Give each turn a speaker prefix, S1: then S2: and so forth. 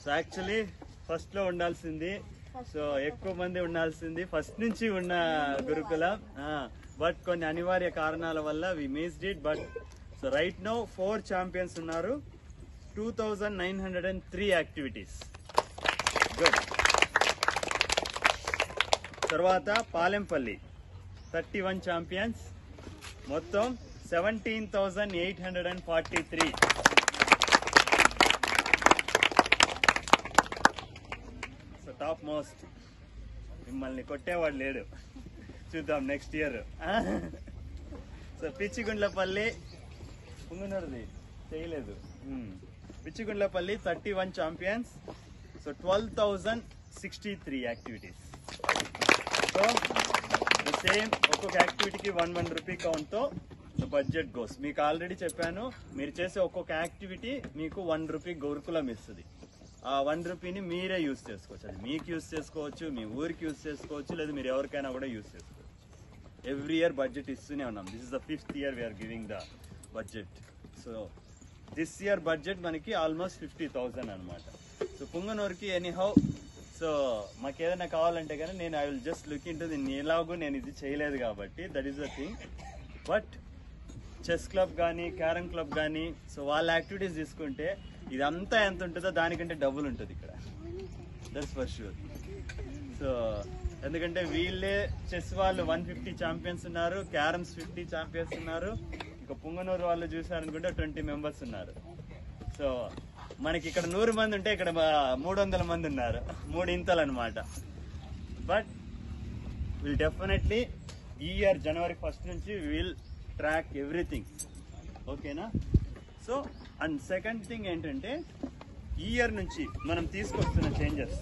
S1: So actually first లో ఉండాల్సింది, so ఎక్కువ మంది ఉండాల్సింది ఫస్ట్ నుంచి ఉన్న గురుకులం. బట్ కొన్ని అనివార్య కారణాల వల్ల we missed it. But so right now 4 champions ఉన్నారు, 2903 యాక్టివిటీస్. గుడ్. తర్వాత పాలెంపల్లి 31 ఛాంపియన్స్, మొత్తం 17,843. So top most. మిమ్మల్ని కొట్టేవాడు లేడు, చూద్దాం నెక్స్ట్ ఇయర్. సో పిచ్చిగుండ్లపల్లి, పుంగనూరుది చేయలేదు. పిచ్చిగుండ్లపల్లి 31 champions, so 12,063 activities. So same ఒక్కొక్క యాక్టివిటీకి 1 రూపీ కౌంట్తో బడ్జెట్ గోస్. మీకు ఆల్రెడీ చెప్పాను, మీరు చేసే ఒక్కొక్క యాక్టివిటీ మీకు 1 రూపీ గురుకులం ఇస్తుంది. ఆ 1 రూపీని మీరే యూజ్ చేసుకోవచ్చు. అది మీకు యూజ్ చేసుకోవచ్చు, మీ ఊరికి యూజ్ చేసుకోవచ్చు, లేదా మీరు ఎవరికైనా కూడా యూజ్ చేసుకోవచ్చు. ఎవ్రీ ఇయర్ బడ్జెట్ ఇస్తూనే ఉన్నాం. This is the 5th year we are giving the budget. So this year budget మనకి ఆల్మోస్ట్ 50,000 అనమాట. సో పుంగనూరుకి ఎనీహౌ, సో మాకు ఏదైనా కావాలంటే కానీ నేను I will just look in to దీన్ని. ఎలాగో నేను ఇది చేయలేదు కాబట్టి that is the thing. But chess club కానీ క్యారమ్ క్లబ్ కానీ, సో వాళ్ళ యాక్టివిటీస్ తీసుకుంటే ఇదంతా ఎంత ఉంటుందో దానికంటే డబుల్ ఉంటుంది ఇక్కడ, దట్స్ ఫర్ ష్యూర్. సో ఎందుకంటే వీళ్ళే చెస్ వాళ్ళు 150 ఛాంపియన్స్ ఉన్నారు, క్యారమ్స్ 50 ఛాంపియన్స్ ఉన్నారు, ఇంకా పుంగనూరు వాళ్ళు చూసారనుకుంటే 20 మెంబర్స్ ఉన్నారు. సో మనకి ఇక్కడ 100 మంది ఉంటే ఇక్కడ 300 మంది ఉన్నారు, 3 ఇంతలు అనమాట. బట్ విల్ డెఫినెట్లీ ఈ ఇయర్ January 1st నుంచి విల్ ట్రాక్ ఎవ్రీథింగ్, ఓకేనా? సో అండ్ సెకండ్ థింగ్ ఏంటంటే ఈ ఇయర్ నుంచి మనం తీసుకొస్తున్న చేంజెస్